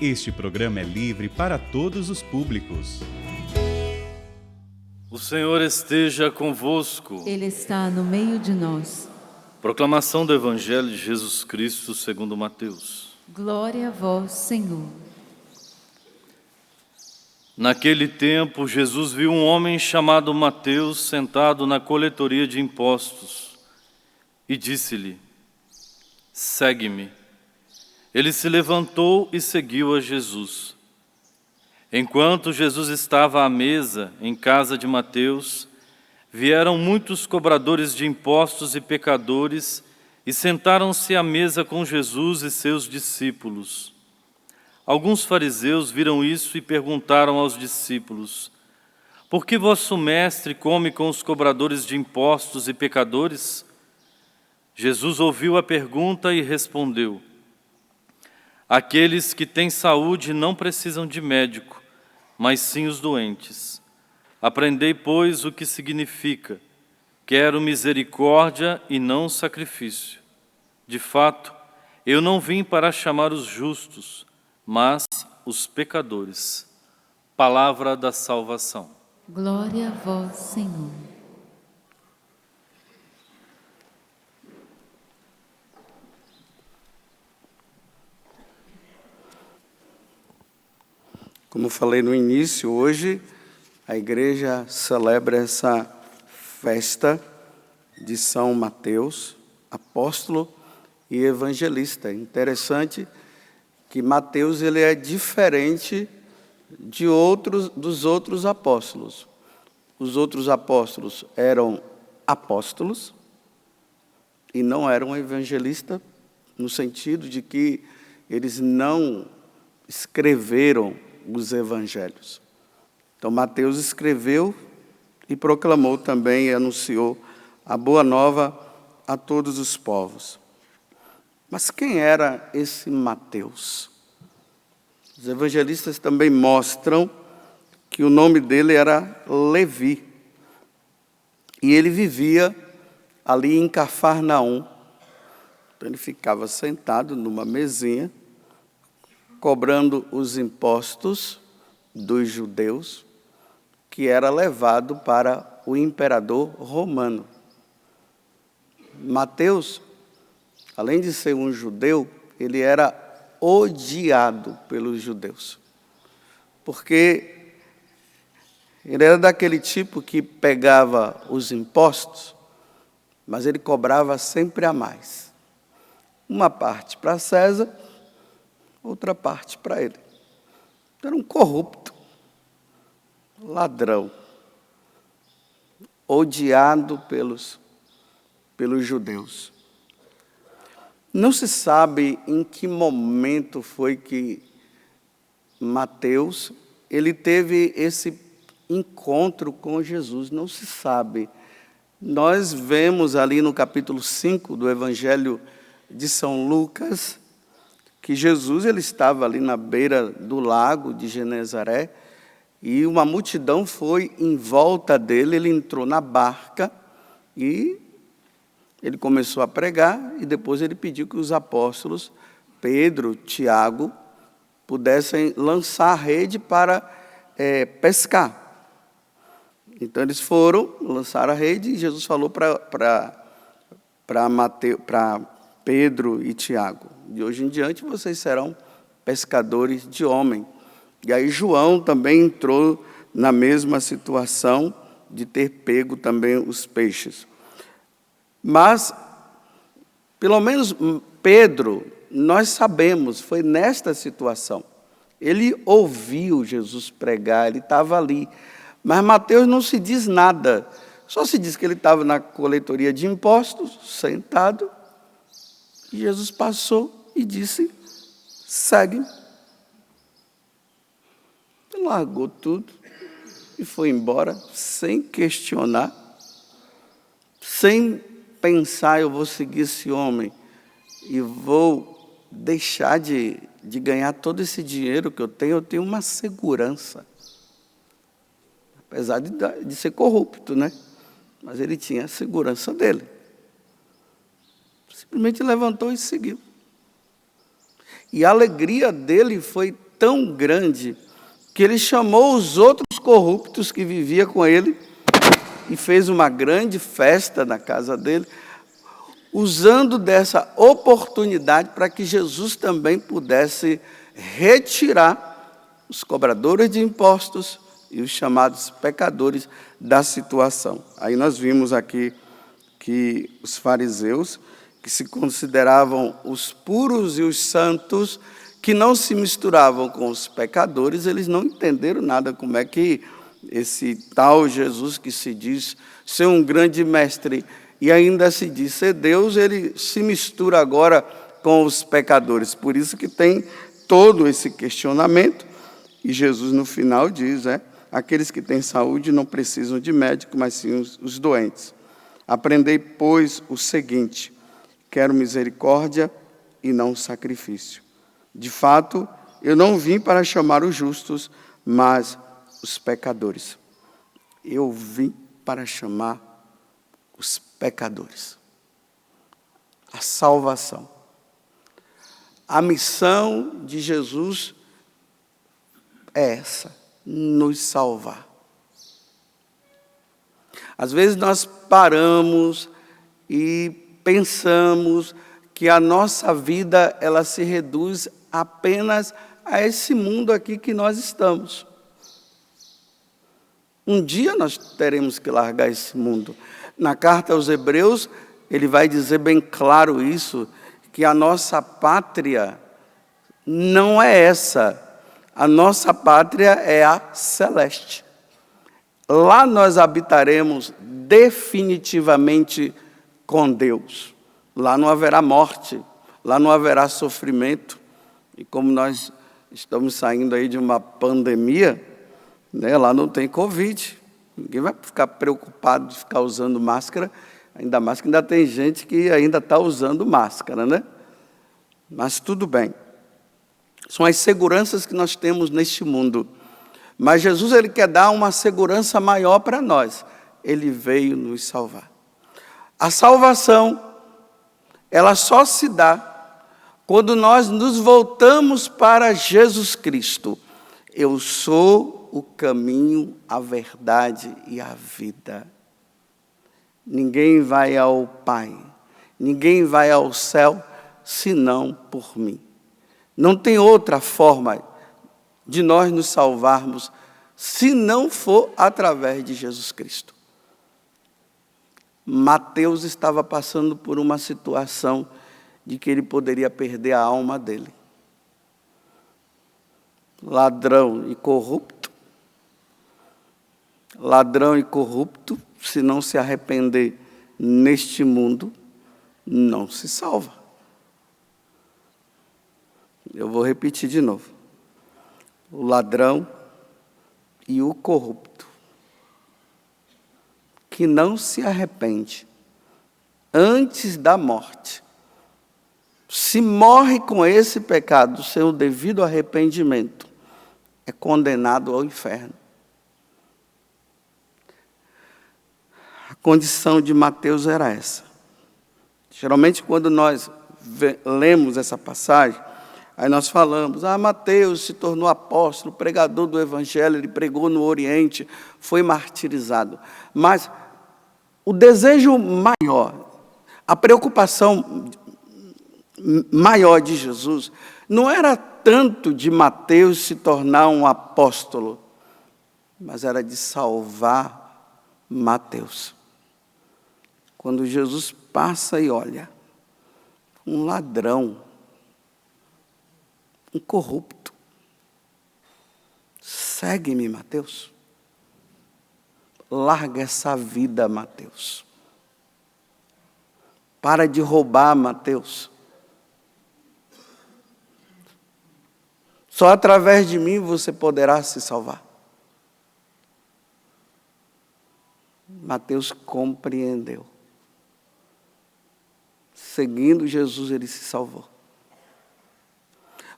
Este programa é livre para todos os públicos. O Senhor esteja convosco. Ele está no meio de nós. Proclamação do Evangelho de Jesus Cristo segundo Mateus. Glória a vós, Senhor. Naquele tempo, Jesus viu um homem chamado Mateus sentado na coletoria de impostos e disse-lhe: segue-me. Ele se levantou e seguiu a Jesus. Enquanto Jesus estava à mesa em casa de Mateus, vieram muitos cobradores de impostos e pecadores e sentaram-se à mesa com Jesus e seus discípulos. Alguns fariseus viram isso e perguntaram aos discípulos: por que vosso mestre come com os cobradores de impostos e pecadores? Jesus ouviu a pergunta e respondeu: aqueles que têm saúde não precisam de médico, mas sim os doentes. Aprendei, pois, o que significa: quero misericórdia e não sacrifício. De fato, eu não vim para chamar os justos, mas os pecadores. Palavra da salvação. Glória a vós, Senhor. Como falei no início, hoje a igreja celebra essa festa de São Mateus, apóstolo e evangelista. Interessante que Mateus ele é diferente dos outros apóstolos. Os outros apóstolos eram apóstolos e não eram evangelistas, no sentido de que eles não escreveram os evangelhos. Então Mateus escreveu e proclamou também e anunciou a boa nova a todos os povos. Mas quem era esse Mateus? Os evangelistas também mostram que o nome dele era Levi. E ele vivia ali em Cafarnaum. Então ele ficava sentado numa mesinha, cobrando os impostos dos judeus, que era levado para o imperador romano. Mateus, além de ser um judeu, ele era odiado pelos judeus, porque ele era daquele tipo que pegava os impostos, mas ele cobrava sempre a mais. Uma parte para César, outra parte para ele. Então, era um corrupto, ladrão, odiado pelos judeus. Não se sabe em que momento foi que Mateus ele teve esse encontro com Jesus, não se sabe. Nós vemos ali no capítulo 5 do Evangelho de São Lucas, que Jesus ele estava ali na beira do lago de Genezaré e uma multidão foi em volta dele, ele entrou na barca e ele começou a pregar e depois ele pediu que os apóstolos, Pedro, Tiago, pudessem lançar a rede para pescar. Então eles foram, lançaram a rede e Jesus falou para Pedro e Tiago: de hoje em diante vocês serão pescadores de homem. E aí João também entrou na mesma situação de ter pego também os peixes. Mas, pelo menos Pedro, nós sabemos, foi nesta situação. Ele ouviu Jesus pregar, ele estava ali. Mas Mateus não se diz nada, só se diz que ele estava na coletoria de impostos, sentado, e Jesus passou e disse: segue-me. Ele largou tudo e foi embora, sem questionar, sem pensar: eu vou seguir esse homem e vou deixar de ganhar todo esse dinheiro que eu tenho uma segurança. Apesar de ser corrupto, né? Mas ele tinha a segurança dele. Simplesmente levantou e seguiu. E a alegria dele foi tão grande que ele chamou os outros corruptos que viviam com ele e fez uma grande festa na casa dele, usando dessa oportunidade para que Jesus também pudesse retirar os cobradores de impostos e os chamados pecadores da situação. Aí nós vimos aqui que os fariseus, que se consideravam os puros e os santos, que não se misturavam com os pecadores, eles não entenderam nada como é que esse tal Jesus, que se diz ser um grande mestre e ainda se diz ser Deus, ele se mistura agora com os pecadores. Por isso que tem todo esse questionamento, e Jesus no final diz, aqueles que têm saúde não precisam de médico, mas sim os doentes. Aprendei, pois, o seguinte: quero misericórdia e não sacrifício. De fato, eu não vim para chamar os justos, mas os pecadores. Eu vim para chamar os pecadores. A salvação. A missão de Jesus é essa: nos salvar. Às vezes nós paramos e pensamos que a nossa vida ela se reduz apenas a esse mundo aqui que nós estamos. Um dia nós teremos que largar esse mundo. Na carta aos Hebreus, ele vai dizer bem claro isso, que a nossa pátria não é essa. A nossa pátria é a celeste. Lá nós habitaremos definitivamente com Deus. Lá não haverá morte, lá não haverá sofrimento. E como nós estamos saindo aí de uma pandemia, lá não tem Covid. Ninguém vai ficar preocupado de ficar usando máscara, ainda mais que ainda tem gente que ainda está usando máscara, né? Mas tudo bem. São as seguranças que nós temos neste mundo. Mas Jesus ele quer dar uma segurança maior para nós. Ele veio nos salvar. A salvação, ela só se dá quando nós nos voltamos para Jesus Cristo. Eu sou o caminho, a verdade e a vida. Ninguém vai ao Pai, ninguém vai ao céu, senão por mim. Não tem outra forma de nós nos salvarmos, se não for através de Jesus Cristo. Mateus estava passando por uma situação de que ele poderia perder a alma dele. Ladrão e corrupto, se não se arrepender neste mundo, não se salva. Eu vou repetir de novo. O ladrão e o corrupto, que não se arrepende antes da morte, se morre com esse pecado sem o devido arrependimento, é condenado ao inferno. A condição de Mateus era essa. Geralmente, quando nós lemos essa passagem, aí nós falamos, Mateus se tornou apóstolo, pregador do Evangelho, ele pregou no Oriente, foi martirizado. Mas o desejo maior, a preocupação maior de Jesus, não era tanto de Mateus se tornar um apóstolo, mas era de salvar Mateus. Quando Jesus passa e olha, um ladrão, um corrupto, segue-me, Mateus. Larga essa vida, Mateus. Para de roubar, Mateus. Só através de mim você poderá se salvar. Mateus compreendeu. Seguindo Jesus, ele se salvou.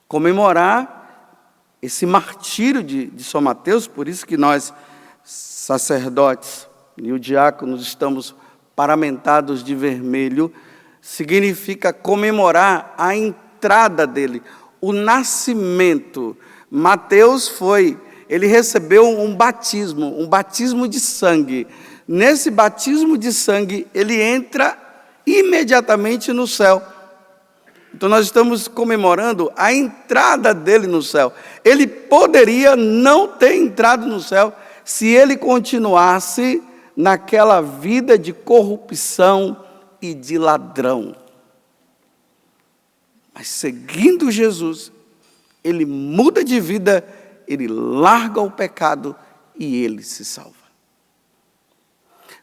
Comemorar esse martírio de São Mateus, por isso que nós, sacerdotes e o diáconos, estamos paramentados de vermelho, significa comemorar a entrada dele, o nascimento. Mateus ele recebeu um batismo de sangue. Nesse batismo de sangue, ele entra imediatamente no céu. Então nós estamos comemorando a entrada dele no céu. Ele poderia não ter entrado no céu se ele continuasse naquela vida de corrupção e de ladrão. Mas seguindo Jesus, ele muda de vida, ele larga o pecado e ele se salva.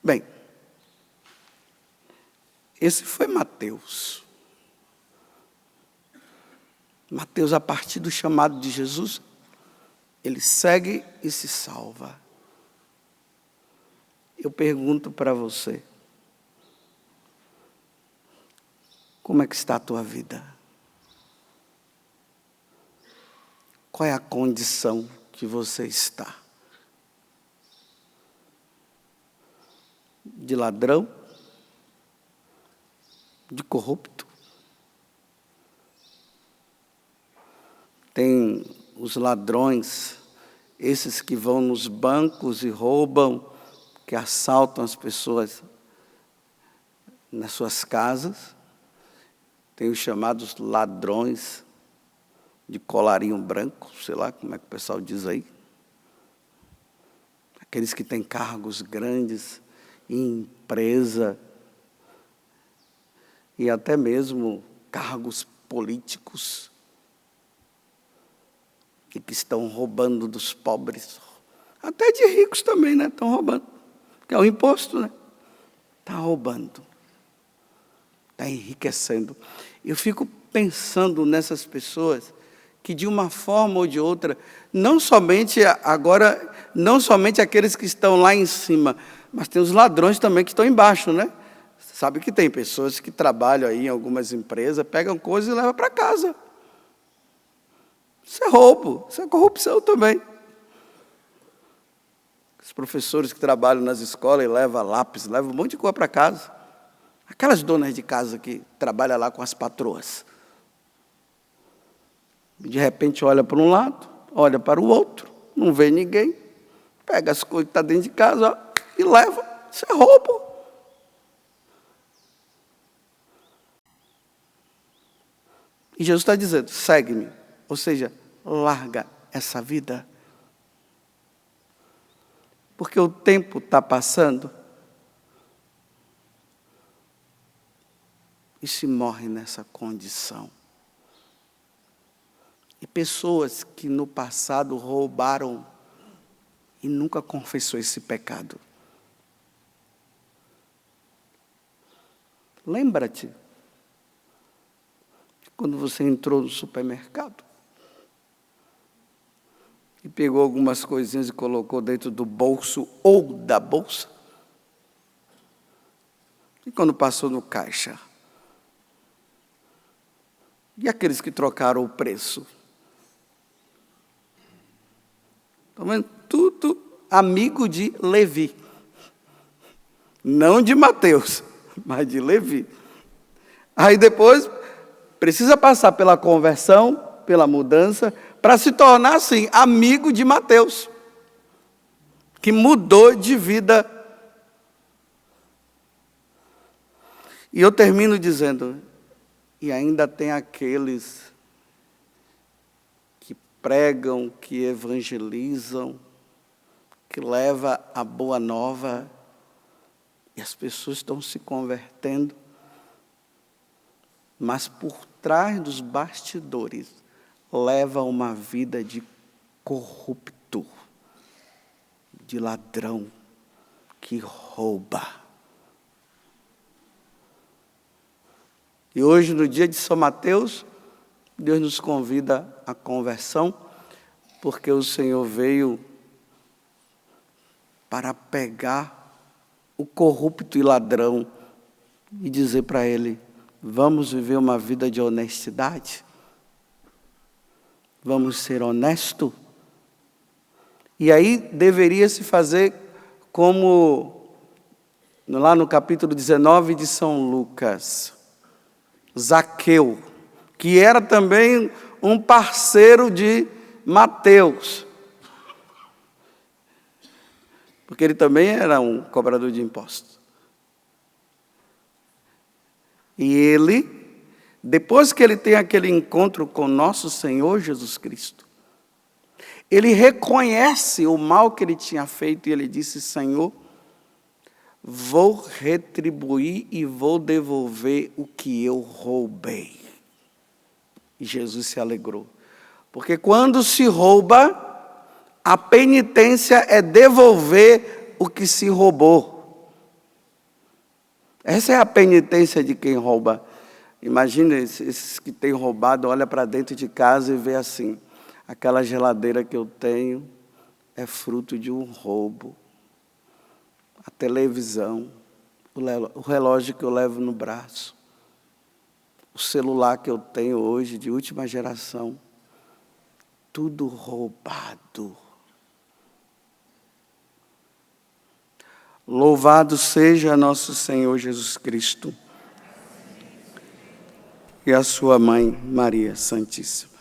Bem, esse foi Mateus. Mateus, a partir do chamado de Jesus, ele segue e se salva. Eu pergunto para você, como é que está a tua vida? Qual é a condição que você está? De ladrão? De corrupto? Tem os ladrões, esses que vão nos bancos e roubam, que assaltam as pessoas nas suas casas. Tem os chamados ladrões de colarinho branco, sei lá como é que o pessoal diz aí. Aqueles que têm cargos grandes em empresa e até mesmo cargos políticos e que estão roubando dos pobres. Até de ricos também, né? Estão roubando. Que é o imposto, né? Está roubando. Está enriquecendo. Eu fico pensando nessas pessoas que de uma forma ou de outra, não somente aqueles que estão lá em cima, mas tem os ladrões também que estão embaixo, né? Sabe que tem pessoas que trabalham aí em algumas empresas, pegam coisas e levam para casa. Isso é roubo, isso é corrupção também. Os professores que trabalham nas escolas e levam lápis, levam um monte de coisa para casa. Aquelas donas de casa que trabalham lá com as patroas. De repente olha para um lado, olha para o outro, não vê ninguém, pega as coisas que estão dentro de casa e leva. Isso é roubo. E Jesus está dizendo, segue-me. Ou seja, larga essa vida. Porque o tempo está passando e se morre nessa condição. E pessoas que no passado roubaram e nunca confessou esse pecado. Lembra-te quando você entrou no supermercado e pegou algumas coisinhas e colocou dentro do bolso ou da bolsa? E quando passou no caixa? E aqueles que trocaram o preço? Estão vendo? Tudo amigo de Levi. Não de Mateus, mas de Levi. Aí depois precisa passar pela conversão, pela mudança, para se tornar, assim, amigo de Mateus, que mudou de vida. E eu termino dizendo, e ainda tem aqueles que pregam, que evangelizam, que levam a boa nova, e as pessoas estão se convertendo, mas por trás dos bastidores, leva uma vida de corrupto, de ladrão, que rouba. E hoje, no dia de São Mateus, Deus nos convida à conversão, porque o Senhor veio para pegar o corrupto e ladrão e dizer para ele, vamos viver uma vida de honestidade? Vamos ser honestos? E aí deveria se fazer como lá no capítulo 19 de São Lucas, Zaqueu, que era também um parceiro de Mateus. Porque ele também era um cobrador de impostos. E ele, depois que ele tem aquele encontro com nosso Senhor Jesus Cristo, ele reconhece o mal que ele tinha feito e ele disse: Senhor, vou retribuir e vou devolver o que eu roubei. E Jesus se alegrou. Porque quando se rouba, a penitência é devolver o que se roubou. Essa é a penitência de quem rouba. Imagina esses que têm roubado, olha para dentro de casa e vê assim: aquela geladeira que eu tenho é fruto de um roubo. A televisão, o relógio que eu levo no braço, o celular que eu tenho hoje, de última geração, tudo roubado. Louvado seja nosso Senhor Jesus Cristo e a sua mãe, Maria Santíssima.